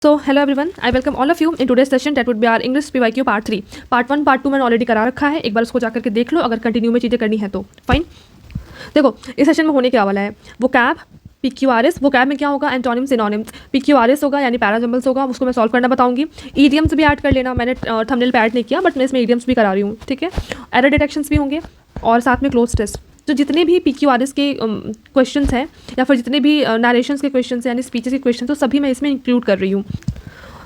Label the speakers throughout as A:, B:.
A: So hello everyone, I welcome all of you in today's session that would be our English PYQ part 3. Part 1 part 2 मैंने already करा रखा है, एक बार उसको जाकर के देख लो, अगर कंटिन्यू में चीज़ें करनी है तो फाइन। देखो इस सेशन में होने क्या वाला है, वो कैब PQRS, वो कैब में क्या होगा, एंटोनिम सिनोनिम्स, PQRS होगा यानी पैराजम्बल्स होगा, उसको मैं सॉल्व करना बताऊंगी। ईडियम्स भी ऐड कर लेना, मैंने थंबनेल पे ऐड नहीं किया बट मैं इसमें ईडियम्स भी करा रही हूँ, ठीक है। एरर डिटेक्शंस भी होंगे और साथ में क्लोज टेस्ट। तो जितने भी PQRS के क्वेश्चंस हैं या फिर जितने भी नरेशंस के क्वेश्चंस हैं यानी स्पीचेस के क्वेश्चन, तो सभी मैं इसमें इंक्लूड कर रही हूँ।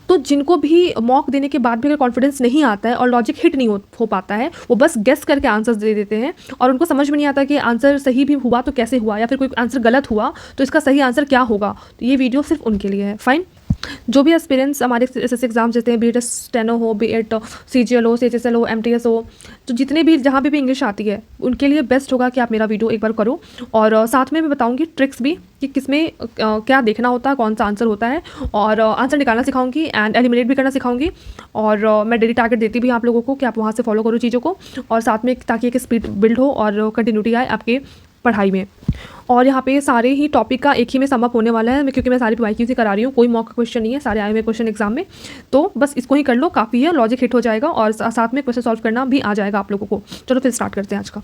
A: तो जिनको भी मॉक देने के बाद भी अगर कॉन्फिडेंस नहीं आता है और लॉजिक हिट नहीं हो पाता है, वो बस गेस करके आंसर्स दे देते हैं और उनको समझ में नहीं आता कि आंसर सही भी हुआ तो कैसे हुआ, या फिर कोई आंसर गलत हुआ तो इसका सही आंसर क्या होगा। तो ये वीडियो सिर्फ उनके लिए है, फाइन। जो भी एस्पिरेंट्स हमारे एस एग्जाम्स देते हैं, BET स्टेनो हो, BET CGL हो, CHSL हो, MTS हो, तो जितने भी जहाँ भी इंग्लिश आती है उनके लिए बेस्ट होगा कि आप मेरा वीडियो एक बार करो। और साथ में मैं बताऊंगी ट्रिक्स भी कि किसमें क्या देखना होता है, कौन सा आंसर होता है, और आंसर निकालना सिखाऊंगी एंड एलिमिनेट भी करना सिखाऊंगी। और मैं डेली टारगेट देती भी आप लोगों को कि आप वहाँ से फॉलो करो चीज़ों को, और साथ में ताकि एक स्पीड बिल्ड हो और कंटिन्यूटी आए आपके पढ़ाई में। और यहाँ पे सारे ही टॉपिक का एक ही में समअप होने वाला है, क्योंकि मैं सारी PYQ से करा रही हूँ, कोई मॉक क्वेश्चन नहीं है, सारे आए हुए क्वेश्चन एग्जाम में। तो बस इसको ही कर लो, काफ़ी है, लॉजिक हिट हो जाएगा और साथ में क्वेश्चन सॉल्व करना भी आ जाएगा आप लोगों को। चलो फिर स्टार्ट करते हैं आज का।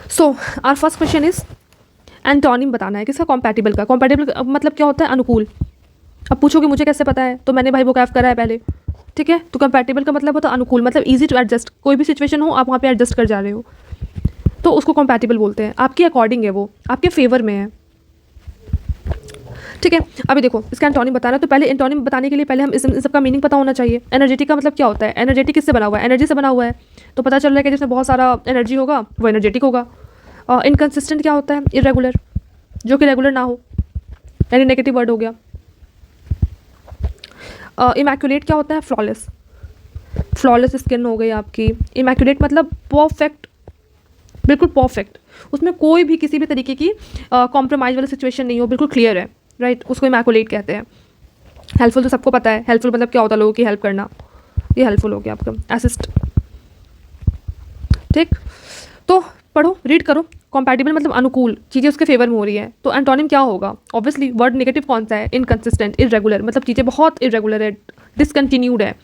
A: So our first question is antonym बताना है किसका, कॉम्पैटिबल का। कॉम्पैटिबल मतलब क्या होता है, अनुकूल। अब पूछोगे मुझे कैसे पता है, तो मैंने भाई वो कैफ करा है पहले, ठीक है। तो कंपैटिबल का मतलब होता है अनुकूल, मतलब ईजी टू एडजस्ट, कोई भी सिचुएशन हो आप वहाँ पे एडजस्ट कर जा रहे हो, तो उसको कंपैटिबल बोलते हैं। आपके अकॉर्डिंग है, वो आपके फेवर में है, ठीक है। अभी देखो इसका एंटोनिम बताना है, तो पहले एंटोनिम बताने के लिए पहले हम इस सबका मीनिंग पता होना चाहिए। एनर्जेटिक का मतलब क्या होता है, एनर्जेटिक किससे बना हुआ है, एनर्जी से बना हुआ है, तो पता चल रहा है कि जिसमें बहुत सारा एनर्जी होगा वो एनर्जेटिक होगा। इनकन्सिस्टेंट क्या होता है, इरेगुलर, जो कि रेगुलर ना हो, यानी नेगेटिव वर्ड हो गया। इमैक्यूलेट क्या होता है, फ्लॉलेस, फ्लॉलेस स्किन हो गई आपकी। इमैक्यूलेट मतलब परफेक्ट, बिल्कुल परफेक्ट, उसमें कोई भी किसी भी तरीके की कॉम्प्रोमाइज़ वाली सिचुएशन नहीं हो, बिल्कुल क्लियर है, राइट, उसको इमैक्युलेट कहते हैं। हेल्पफुल तो सबको पता है, हेल्पफुल मतलब क्या होता है, लोगों की हेल्प करना, ये हेल्पफुल हो गया आपका। असिस्ट, ठीक। तो पढ़ो, रीड करो। कॉम्पैटिबल मतलब अनुकूल, चीज़ें उसके फेवर में हो रही है, तो एंटोनिम क्या होगा, ऑब्वियसली वर्ड नेगेटिव कौन सा है, इनकन्सिस्टेंट, इरेगुलर, मतलब चीज़ें बहुत इरेगुलर है, डिसकंटिन्यूड है,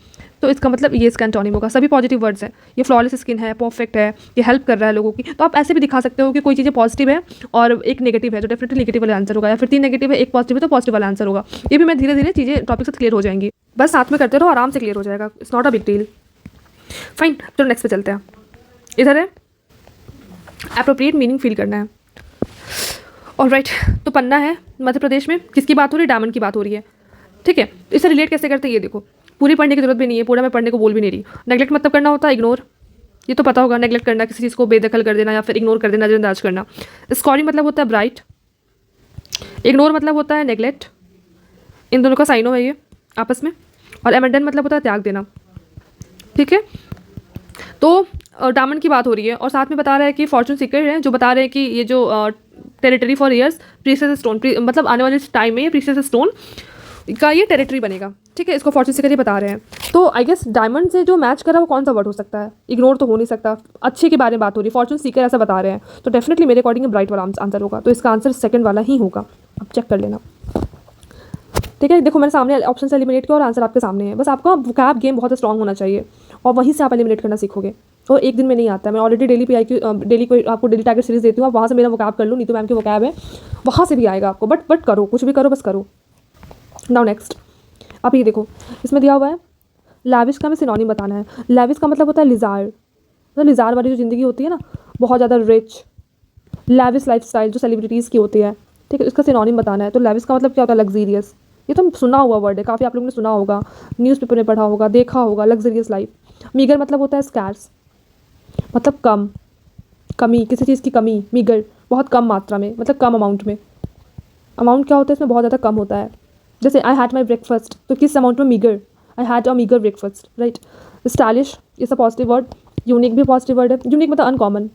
A: तो इसका मतलब ये इसका एंटोनिम होगा। सभी पॉजिटिव वर्ड्स हैं, ये फ्लॉलेस स्किन है, परफेक्ट है, ये हेल्प कर रहा है लोगों की, तो आप ऐसे भी दिखा सकते हो कि कोई चीज़ें पॉजिटिव है और एक नेगेटिव है, तो डेफिनेटली नेगेटिव वाला आंसर होगा, या फिर 3 नेगेटिव है एक पॉजिटिव है तो पॉजिटिव वाला आंसर होगा। ये भी मैं धीरे धीरे चीज़ें टॉपिक से क्लियर हो जाएंगी, बस साथ में करते रहो, आराम से क्लियर हो जाएगा, it's not a big deal, fine. चलो नेक्स्ट पे चलते हैं। इधर है एप्रोप्रिएट मीनिंग फील करना है, ऑलराइट। तो पन्ना है मध्य प्रदेश में, किसकी बात हो रही है, डायमंड की बात हो रही है, ठीक है। इससे रिलेट कैसे करते हैं ये देखो, पूरी पढ़ने की जरूरत भी नहीं है, पूरा मैं पढ़ने को बोल भी नहीं रही। नेगलेक्ट मतलब करना होता है इग्नोर, ये तो पता होगा, नेगलेक्ट करना, किसी चीज़ को बेदखल कर देना या फिर इग्नोर कर देना, नजरअंदाज करना। स्कॉरिंग मतलब होता है ब्राइट, इग्नोर मतलब होता है नेगलेक्ट, इन दोनों का साइनो है ये आपस में। और एमेंडन मतलब होता है त्याग देना, ठीक है। तो डायमंड की बात हो रही है और साथ में बता रहा है कि फॉर्चून सीकर है, जो बता रहे हैं कि ये जो territory for years, precious stone, मतलब आने वाले टाइम में ये प्रीशियस स्टोन का ये टेरिटरी बनेगा, ठीक है। इसको फॉर्चून सीकर ही बता रहे हैं। तो आई गेस डायमंड से जो मैच करा वो कौन सा वर्ड हो सकता है, इग्नोर तो हो नहीं सकता, अच्छे के बारे में बात हो रही है, फॉर्चून सीकर ऐसा बता रहे हैं, तो डेफिनेटली मेरे अकॉर्डिंग ब्राइट वाला आंसर होगा, तो इसका आंसर सेकंड वाला ही होगा, आप चेक कर लेना, ठीक है। देखो मैंने सामने ऑप्शन से एलिमिनेट किया और आंसर आपके सामने है, बस आपका वोकैब गेम बहुत स्ट्रांग होना चाहिए और वहीं से आप एलिमिनेट करना सीखोगे, तो एक दिन में नहीं आता है। मैं ऑलरेडी डेली PYQ डेली कोई आपको डेली टारगेट सीरीज देती हूँ, आप वहाँ से मेरा वोकैब कर लो, नीतू मैम की वोकैब है, वहाँ से भी आएगा आपको, बट करो, कुछ भी करो, बस करो। नाउ नेक्स्ट, अब ये देखो इसमें दिया हुआ है लैविश का हमें सिनोनिम बताना है। लैविश का मतलब होता है लिजार, मतलब लिजार वाली जो ज़िंदगी होती है ना, बहुत ज़्यादा रिच, लैविश लाइफस्टाइल जो सेलिब्रिटीज़ की होती है, ठीक है, इसका सिनोनिम बताना है। तो लैविश का मतलब क्या होता है, लग्जीरियस, ये तो सुना हुआ वर्ड है, काफ़ी आप लोगों ने सुना होगा, न्यूज़पेपर में पढ़ा होगा, देखा होगा, लग्जरियस लाइफ। मीगर मतलब होता है स्कैर्स, मतलब कम, कमी, किसी चीज़ की कमी, मीगर बहुत कम मात्रा में, मतलब कम अमाउंट में। अमाउंट क्या होता है इसमें, बहुत ज़्यादा कम होता है, जैसे आई हैड माई ब्रेकफास्ट, तो किस अमाउंट में, meagre, I had a meagre breakfast, right. Stylish is a positive word, unique भी पॉजिटिव वर्ड है, यूनिक मतलब अनकॉमन,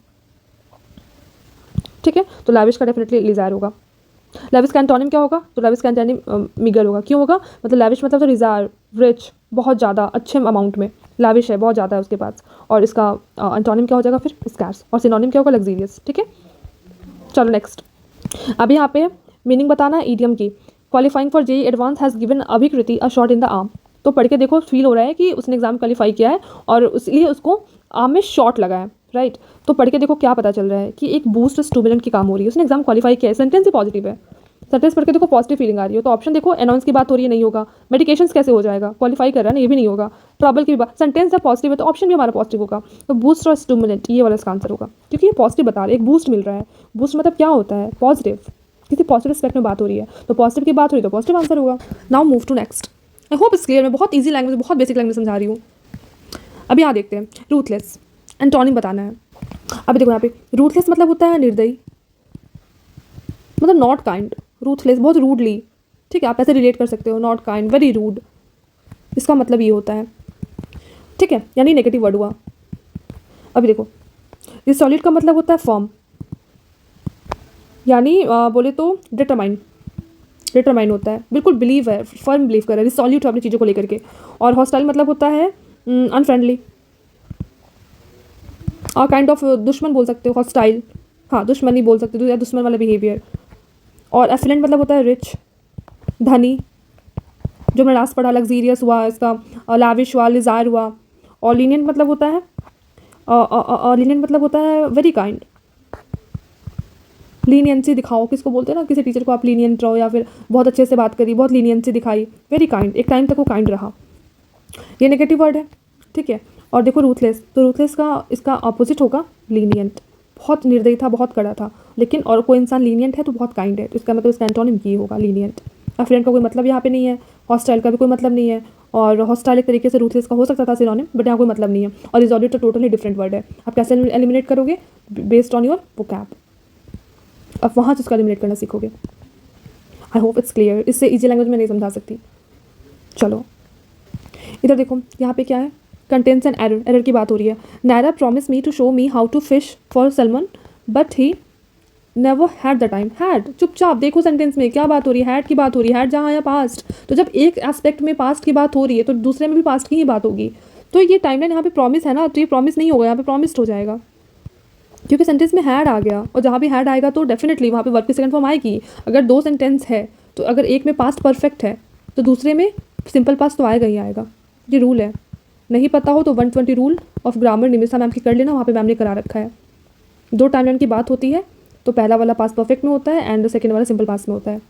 A: ठीक है। तो लैविश का डेफिनेटली लिजार होगा। लैविश का एंटोनिम क्या होगा, तो लैविश का एंटोनिम मीगर होगा। क्यों होगा, मतलब लैविश मतलब तो रिजार, रिच, बहुत ज़्यादा, अच्छे अमाउंट में, लैविश है, बहुत ज़्यादा है उसके पास, और इसका एंटोनिम क्या हो जाएगा फिर, स्कैर्स, और सिनोनिम क्या होगा, लग्जीरियस, ठीक है। चलो नेक्स्ट, अब यहाँ पे मीनिंग बताना है ईडियम की। Qualifying for JEE advanced has given अभिकृति a shot in the arm. तो पढ़ के देखो, फील हो रहा है कि उसने एग्जाम क्वालिफाई किया है और इसलिए उसको आर्म में शॉट लगा है, राइट। तो पढ़ के देखो क्या पता चल रहा है कि एक बूस्ट स्टिमुलेंट की काम हो रही है, उसने एग्जाम क्वालिफाई किया है, सेंटेंस ही पॉजिटिव है। सेंटेंस पढ़ के देखो पॉजिटिव फीलिंग आ रही है। तो ऑप्शन देखो, अनाउंस की बात हो रही है, नहीं होगा। मेडिकेशंस कैसे हो जाएगा, क्वालिफाई कर रहा है ना, ये भी नहीं होगा। ट्रबल की बात, सेंटेंस जब पॉजिटिव है तो ऑप्शन भी हमारा पॉजिटिव होगा। तो बूस्ट और स्टिमुलेंट, ये वाला इसका आंसर होगा, क्योंकि ये पॉजिटिव बता रहे हैं, एक बूस्ट मिल रहा है। बूस्ट मतलब क्या होता है, पॉजिटिव, किसी पॉजिटिव एस्पेक्ट में बात हो रही है, तो पॉजिटिव की बात हो रही है तो पॉजिटिव आंसर होगा। Now move to next. I hope it's clear. मैं बहुत ईजी लैंग्वेज, बहुत बेसिक लैंग्वेज समझा रही हूँ। अब यहाँ देखते हैं, रूथलेस एंटोनिम बताना है। अब देखो यहाँ पे रूथलेस मतलब होता है निर्दयी, मतलब नॉट काइंड। रूथलेस बहुत रूडली, ठीक है, आप ऐसे रिलेट कर सकते हो, नॉट काइंड, वेरी रूड, इसका मतलब ये होता है, ठीक है, यानी नेगेटिव वर्ड हुआ। अभी देखो, रिसोल्यूट का मतलब होता है फर्म, यानी बोले तो डिटरमाइन, डिटरमाइन होता है, बिल्कुल बिलीव है, फर्म बिलीव कर रहा है, रिसोल्यूट है अपनी चीज़ों को लेकर के। और हॉस्टाइल मतलब होता है अनफ्रेंडली, और काइंड ऑफ दुश्मन बोल सकते हो, हॉस्टाइल, हाँ दुश्मनी बोल सकते हो, या दुश्मन वाला बिहेवियर। और एफिलेंट मतलब होता है रिच, धनी, जो मैंने लास्ट पढ़ा, लग्जीरियस हुआ इसका, लाविश हुआ, लिजार हुआ। और लीनियंट मतलब होता है, लीनियंट मतलब होता है वेरी काइंड, लीनियंसी दिखाओ, किसको बोलते हैं ना, किसी टीचर को आप लीनियंट रहो, या फिर बहुत अच्छे से बात करी, बहुत लीनियंसी दिखाई, वेरी काइंड, एक टाइम तक वो काइंड रहा, ये नेगेटिव वर्ड है, ठीक है। और देखो रूथलेस, तो रूथलेस का इसका अपोजिट होगा लीनियंट, बहुत निर्दयी था, बहुत कड़ा था, लेकिन और कोई इंसान लीनियंट है तो बहुत काइंड है, तो इसका मतलब इसका एंटोनिम ये होगा लीनियंट। एफिलेंट का कोई मतलब यहाँ पे नहीं है, हॉस्टाइल का भी कोई मतलब नहीं है, और हॉस्टाइल एक तरीके से रूथलेस का हो सकता था सिनोनिम, बट यहाँ कोई मतलब नहीं है। और रिजॉल्यूट तो टोटली डिफरेंट वर्ड है, आप कैसे एलिमिनेट करोगे, बेस्ड ऑन योर वोकैब, अब वहाँ से उसका एलिमिनेट करना सीखोगे। आई होप इट्स क्लियर, इससे ईजी लैंग्वेज में नहीं समझा सकती। चलो इधर देखो, यहाँ पे क्या है, कंटेंट्स एंड एरर, एरर की बात हो रही है। Naira promise me to show me how to fish for salmon but he never had the time. Had, चुपचाप देखो सेंटेंस में क्या बात हो रही है, हैड की बात हो रही है, हैड जहाँ या पास्ट, तो जब एक एस्पेक्ट में पास्ट की बात हो रही है तो दूसरे में भी पास्ट की ही बात होगी। तो ये टाइमलाइन यहाँ पे प्रॉमिस है ना, तो ये प्रॉमिस नहीं होगा, यहाँ पे प्रॉमिस्ड हो जाएगा, क्योंकि सेंटेंस में हैड आ गया, और जहाँ भी हैड आएगा तो डेफिनेटली वहाँ पे वर्ब की सेकंड फॉर्म आएगी। अगर दो सेंटेंस है तो अगर एक में पास्ट परफेक्ट है तो दूसरे में सिंपल पास्ट तो आएगा ही आएगा, ये रूल है। नहीं पता हो तो 120 rule of grammar Nimisha ma'am की कर लेना, वहाँ पे मैम ने करा रखा है। दो टाइमलाइन की बात होती है तो पहला वाला पास्ट परफेक्ट में होता है एंड सेकंड वाला सिंपल पास्ट में होता है,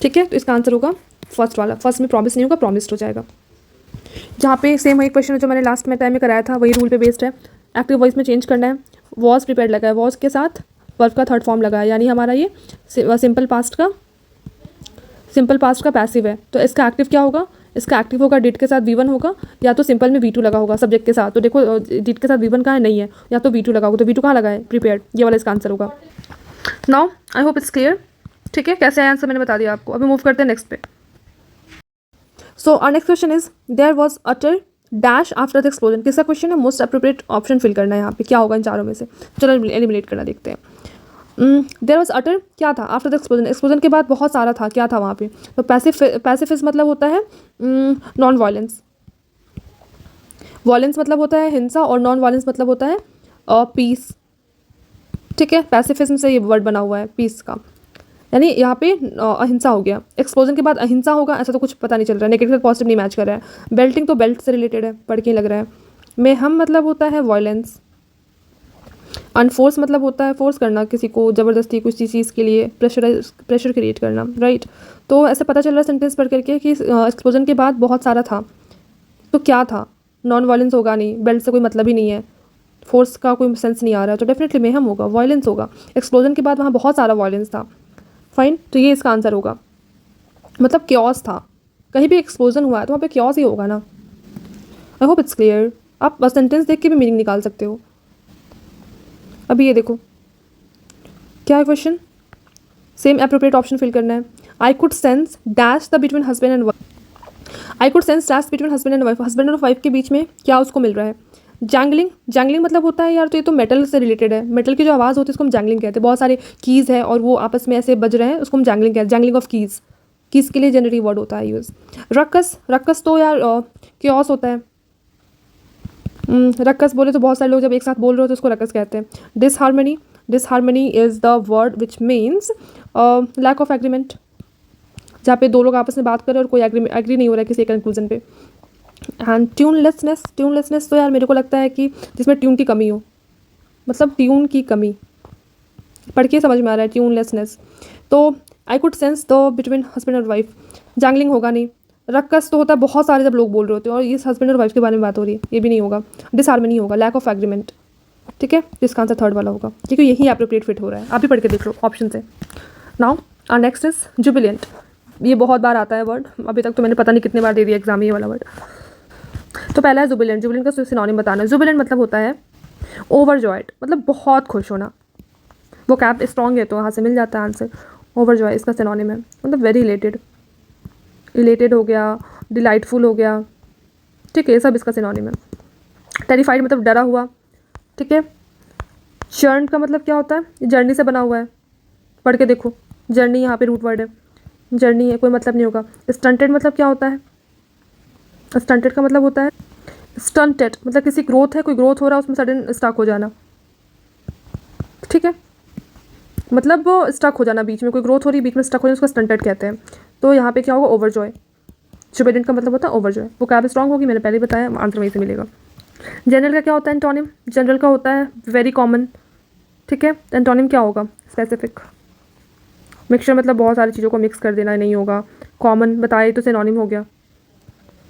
A: ठीक है। तो इसका आंसर होगा फर्स्ट वाला, फर्स्ट में प्रॉमिस नहीं होगा, प्रॉमिस्ड हो जाएगा। जहाँ पे सेम वही क्वेश्चन है जो मैंने लास्ट में टाइम में कराया था, वही रूल पे बेस्ड है। एक्टिव वॉइस में चेंज करना है, वॉज प्रिपेयर्ड लगा है, वॉज के साथ वर्ब का थर्ड फॉर्म लगा है, यानी हमारा ये सिंपल पास्ट का पैसिव है। तो इसका एक्टिव क्या होगा, इसका एक्टिव होगा डिड के साथ V1 होगा, या तो सिंपल में V2 लगा होगा सब्जेक्ट के साथ। तो देखो डिड के साथ V1 कहाँ है, नहीं है, या तो V2 लगा होगा, तो V2 कहाँ लगा है, प्रिपेयर्ड, ये वाला इसका आंसर होगा। Now I hope it's clear, ठीक है, कैसे आंसर मैंने बता दिया आपको। अभी मूव करते हैं नेक्स्ट पे। So our next question is there was utter dash after the explosion. किसका क्वेश्चन है, मोस्ट अप्रोप्रिएट ऑप्शन फिल करना है यहाँ पे, क्या होगा इन चारों में से। चलो एलिमिनेट करना देखते हैं। देयर वॉज अटर क्या था, आफ्टर द एक्सप्लोजन, एक्सप्लोजन के बाद बहुत सारा था, क्या था वहाँ पे। तो पैसिफिस्ट मतलब होता है नॉन वायलेंस, वायलेंस मतलब होता है हिंसा, और नॉन वायलेंस मतलब होता है पीस, ठीक है। पैसिफिज्म से ये वर्ड बना हुआ है पीस का, यानी यहाँ पे अहिंसा हो गया। एक्सप्लोजन के बाद अहिंसा होगा ऐसा तो कुछ पता नहीं चल रहा है, नेगेटिव पॉजिटिव नहीं मैच कर रहा है। बेल्टिंग तो बेल्ट से रिलेटेड है, पढ़ के लग रहा है। में हम मतलब होता है वायलेंस। अनफोर्स मतलब होता है फोर्स करना किसी को, ज़बरदस्ती कुछ चीज़ के लिए प्रेशर क्रिएट करना, राइट। तो ऐसे पता चल रहा है सेंटेंस पढ़ करके कि एक्सप्लोजन के बाद बहुत सारा था, तो क्या था, नॉन वायलेंस होगा नहीं, बेल्ट से कोई मतलब ही नहीं है, फोर्स का कोई सेंस नहीं आ रहा है, तो डेफिनेटली में हम होगा, वायलेंस होगा। एक्सप्लोजन के बाद वहाँ बहुत सारा वायलेंस था, फाइन, तो ये इसका आंसर होगा। मतलब क्योस था, कहीं भी एक्सप्लोजन हुआ है तो वहाँ पे क्योस ही होगा ना। आई होप इट्स क्लियर, आप बस सेंटेंस देख के भी मीनिंग निकाल सकते हो। अभी ये देखो क्या है question, same appropriate option fill करना है। I could sense dash the between husband and wife. I could sense dash between husband and wife, husband और वाइफ के बीच में क्या उसको मिल रहा है। जैंगलिंग, जैंगलिंग मतलब होता है यार, तो ये तो मेटल से रिलेटेड है, मेटल की जो आवाज़ होती है उसको हम जैंगलिंग कहते हैं। बहुत सारे कीज़ है और वो आपस में ऐसे बज रहे हैं, उसको हम जैंगलिंग कहते हैं, जैंगलिंग ऑफ कीज़। कीज़ के लिए जनरली वर्ड होता है यूज़। रक्कस, रक्कस तो यार क्योस होता है। रक्कस बोले तो बहुत सारे लोग जब एक साथ बोल रहे हो तो उसको रक्कस कहते हैं। Disharmony, disharmony is the word which means lack of agreement, जहाँ पे दो लोग आपस में बात कर रहे हैं और कोई एग्री नहीं हो रहा है किसी कंक्लूजन पे। एंड ट्यूनलेसनेस तो यार मेरे को लगता है कि जिसमें ट्यून की कमी हो, मतलब ट्यून की कमी, पढ़ के समझ में आ रहा है ट्यूनलेसनेस। तो आई could sense the between husband और वाइफ, जैंगलिंग होगा नहीं, रक्कस तो होता है बहुत सारे जब लोग बोल रहे होते हैं और इस हस्बैंड और वाइफ के बारे में बात हो रही है, ये भी नहीं होगा। डिसहार्मनी होगा, लैक ऑफ एग्रीमेंट, ठीक है, जिसका आंसर थर्ड वाला होगा क्योंकि यही एप्रोप्रिएट फिट हो रहा है। आप भी पढ़ के देख लो ऑप्शन से। Now our next is jubilant. ये बहुत बार आता है वर्ड, अभी तक तो मैंने पता नहीं कितने बार दे दिया एग्जाम में ये वाला वर्ड। तो पहला है जुबिलेंट। जुबिलेंट का सिनोनिम बताना है। जुबिलेंट मतलब होता है ओवरजॉयड, मतलब बहुत खुश होना। वो कैप स्ट्रॉन्ग है तो वहाँ से मिल जाता है आंसर। ओवरजॉय इसका सिनोनिम है, मतलब वेरी इलेटेड, इलेटेड हो गया, डिलाइटफुल हो गया, ठीक है, ये सब इसका सिनोनिम है। टेरिफाइड मतलब डरा हुआ, ठीक है। चर्न का मतलब क्या होता है, जर्नी से बना हुआ है, पढ़ के देखो, जर्नी यहाँ पे रूट वर्ड है, जर्नी है, कोई मतलब नहीं होगा। स्टंटेड मतलब क्या होता है, स्टंटेड का मतलब होता है स्टंटेड मतलब किसी ग्रोथ है, कोई ग्रोथ हो रहा है उसमें सडन स्टक हो जाना, ठीक है, मतलब वो स्टक हो जाना, बीच में कोई ग्रोथ हो रही है बीच में स्टक हो जाना, उसको स्टंटेड कहते हैं। तो यहाँ पे क्या होगा, ओवरजॉय। जुबिलेंट का मतलब होता है ओवरजॉय। वो कैब स्ट्रॉन्ग होगी, मैंने पहले बताया, आंसर वहीं से मिलेगा। जनरल का क्या होता है, एंटोनिम। जनरल का होता है वेरी कॉमन, ठीक है। एंटोनिम क्या होगा, स्पेसिफिक। मिक्सचर मतलब बहुत सारी चीज़ों को मिक्स कर देना नहीं होगा। कॉमन बताए तो सिनोनिम हो गया।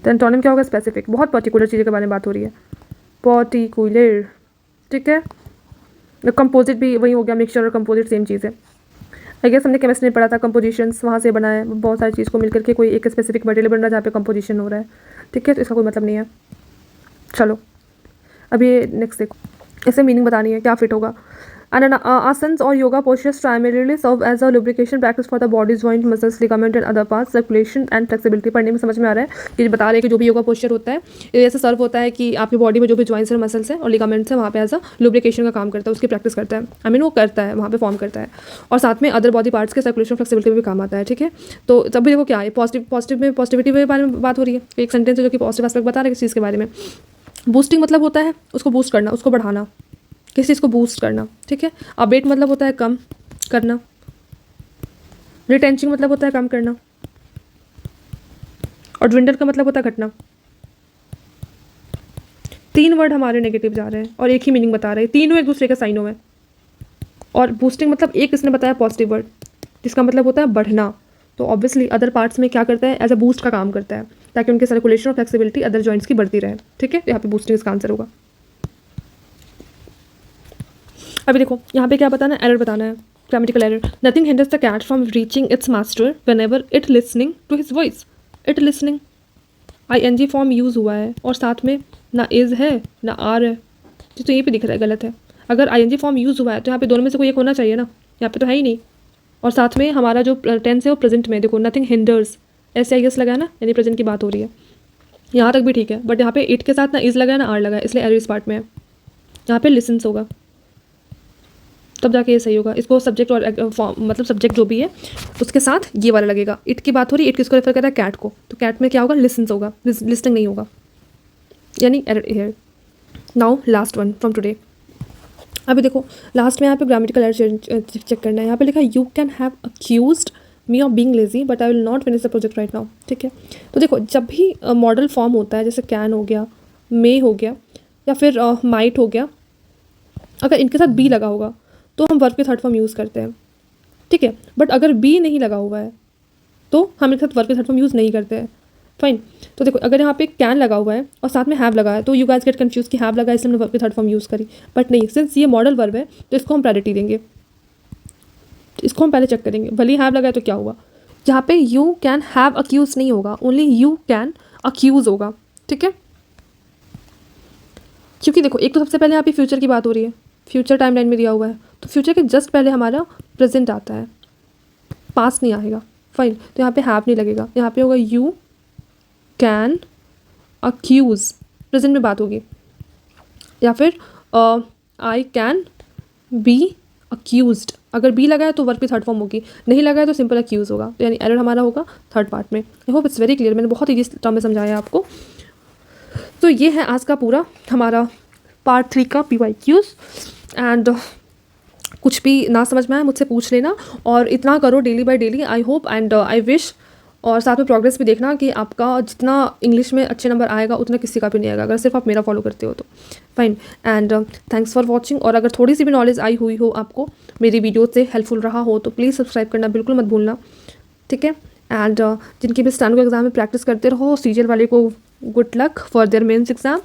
A: तो एंटोनिम क्या होगा, स्पेसिफिक, बहुत पर्टिकुलर चीज़ों के बारे में बात हो रही है, पर्टिकुलर, ठीक है। कंपोजिट भी वही हो गया, मिक्सचर और कंपोजिट सेम चीज़ है। आई गेस हमने केमिस्ट्री में पढ़ा था, कंपोजिशंस वहाँ से बना है, बहुत सारी चीज़ को मिलकर के कोई एक स्पेसिफिक मटेरियल बन रहा है जहाँ पे कंपोजिशन हो रहा है, ठीक है। तो इसका कोई मतलब नहीं है। चलो अभी नेक्स्ट देखो, इसे मीनिंग बतानी है, क्या फिट होगा। आसन्स और yoga postures primarily serve as a lubrication practice for the body's joint, muscles, ligament and other parts, circulation and flexibility। पढ़ने में समझ में आ रहा है कि बता रहे हैं कि जो भी योगा पोस्चर होता है ये ऐसे सर्व होता है कि आपकी बॉडी में जो भी जॉइंट्स और मसल्स हैं और लिगामेंट्स हैं वहाँ पे एज अ लुब्रिकेशन का काम करता है, उसकी प्रैक्टिस करता है, आई मीन वो करता है, वहाँ पे फॉर्म करता है, और साथ में अदर बॉडी पार्ट्स के सर्कुलेशन फ्लेक्सिबिलिटी में भी काम आता है, ठीक है। तो तब भी देखो क्या है, पॉजिटिविटी के बारे में बात हो रही है। एक सेंटेंस है जो कि पॉजिटिव एस्पेक्ट बता रहा है किस चीज़ के बारे में। बूस्टिंग मतलब होता है उसको बूस्ट करना, उसको बढ़ाना, किसी चीज़ को बूस्ट करना, ठीक है। अबेट मतलब होता है कम करना। रिटेंचिंग मतलब होता है कम करना। और ड्विंडल का मतलब होता है घटना। 3 वर्ड हमारे नेगेटिव जा रहे हैं और एक ही मीनिंग बता रहे हैं, तीनों एक दूसरे के साइनों में। और बूस्टिंग मतलब एक इसने बताया पॉजिटिव वर्ड जिसका मतलब होता है बढ़ना। तो ऑब्वियसली अदर पार्ट्स में क्या करता है, एज अ बूस्ट का काम करता है ताकि उनके सर्कुलेशन और फ्लेक्सिबिलिटी अदर जॉइंट्स की बढ़ती रहे, ठीक है। यहाँ पे बूस्टिंग इसका आंसर होगा। अभी देखो यहाँ पे क्या बताना है, एरर बताना है, grammatical error. Nothing hinders the cat from reaching its master whenever it listening to his voice. It listening, ING form use हुआ है और साथ में ना इज़ है ना आर है, तो यहीं पे दिख रहा है गलत है। अगर ING फॉर्म यूज़ हुआ है तो यहाँ पे दोनों में से कोई एक होना चाहिए ना, यहाँ पे तो है ही नहीं। और साथ में हमारा जो टेंस है वो प्रेजेंट में, देखो नथिंग हिंडर्स, SIS लगा है ना, यानी प्रेजेंट की बात हो रही है। यहाँ तक भी ठीक है, बट यहाँ पे इट के साथ ना इज़ लगा है ना आर लगा है, इसलिए एरर इस पार्ट में है। यहाँ पे लिसन्स होगा तब जाके ये सही होगा। इसको सब्जेक्ट और मतलब सब्जेक्ट जो भी है उसके साथ ये वाला लगेगा। इट की बात हो रही है, इट किसको रेफर कर रहा है, कैट को, तो कैट में क्या होगा, लिसन्स होगा, लिस्टिंग नहीं होगा, यानी error here. Now last one from today. अभी देखो लास्ट में यहाँ पे ग्रामेटिकल एरर चेक करना है। यहाँ पे लिखा you can have accused me of being lazy but I will not finish the project right now, ठीक है। तो देखो जब भी मॉडल फॉर्म होता है, जैसे कैन हो गया, मे हो गया, या फिर माइट हो गया, अगर इनके साथ बी लगा होगा तो हम वर्ब के थर्ड फॉर्म यूज़ करते हैं, ठीक है। बट अगर बी नहीं लगा हुआ है तो हम इनके साथ वर्ब के थर्ड फॉर्म यूज़ नहीं करते हैं, फाइन। तो देखो अगर यहाँ पे कैन लगा हुआ है और साथ में हैव लगा है तो यू गाइस गेट कंफ्यूज कि हैव लगा है इसलिए हमने वर्ब के थर्ड फॉर्म यूज़ करी, बट नहीं, सिंस ये मॉडल वर्ब है तो इसको हम प्रायोरिटी देंगे, इसको हम पहले चेक करेंगे। भले ही हैव लगा है तो क्या हुआ, जहाँ पे यू कैन हैव अक्यूज नहीं होगा, ओनली यू कैन अक्यूज होगा, ठीक है। क्योंकि देखो एक तो सबसे पहले यहाँ पे फ्यूचर की बात हो रही है, फ्यूचर टाइमलाइन में दिया हुआ है, तो फ्यूचर के जस्ट पहले हमारा प्रेजेंट आता है, पास नहीं आएगा, फाइन। तो यहाँ पे हैव नहीं लगेगा, यहाँ पे होगा यू कैन अक्यूज़, प्रेजेंट में बात होगी, या फिर आई कैन बी अक्यूज्ड। अगर बी लगा है तो वर्ब की थर्ड फॉर्म होगी, नहीं लगा है तो सिंपल अक्यूज़ होगा, तो यानी एरर हमारा होगा थर्ड पार्ट में। आई होप इट्स वेरी क्लियर, मैंने बहुत ईजी टर्म में समझाया आपको। तो ये है आज का पूरा हमारा पार्ट 3 का PYQs। एंड कुछ भी ना समझ में आए मुझसे पूछ लेना, और इतना करो daily by daily, I hope and I wish और साथ में प्रोग्रेस भी देखना कि आपका जितना इंग्लिश में अच्छे नंबर आएगा उतना किसी का भी नहीं आएगा, अगर सिर्फ आप मेरा फॉलो करते हो तो। Fine, and thanks for watching. और अगर थोड़ी सी भी नॉलेज आई हुई हो आपको, मेरी वीडियो से हेल्पफुल रहा हो, तो प्लीज़ सब्सक्राइब करना बिल्कुल मत भूलना, ठीक है। एंड जिनकी भी स्टैनो के एग्ज़ाम में प्रैक्टिस करते रहो, सीजीएल वाले को good luck for their mains exam,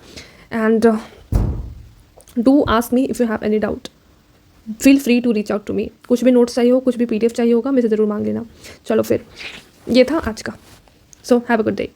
A: and do ask me if you have any doubt, feel free to reach out to me. कुछ भी नोट्स चाहिए हो, कुछ भी PDF चाहिए होगा, मेरे से ज़रूर मांग लेना। चलो फिर, ये था आज का। So have a good day.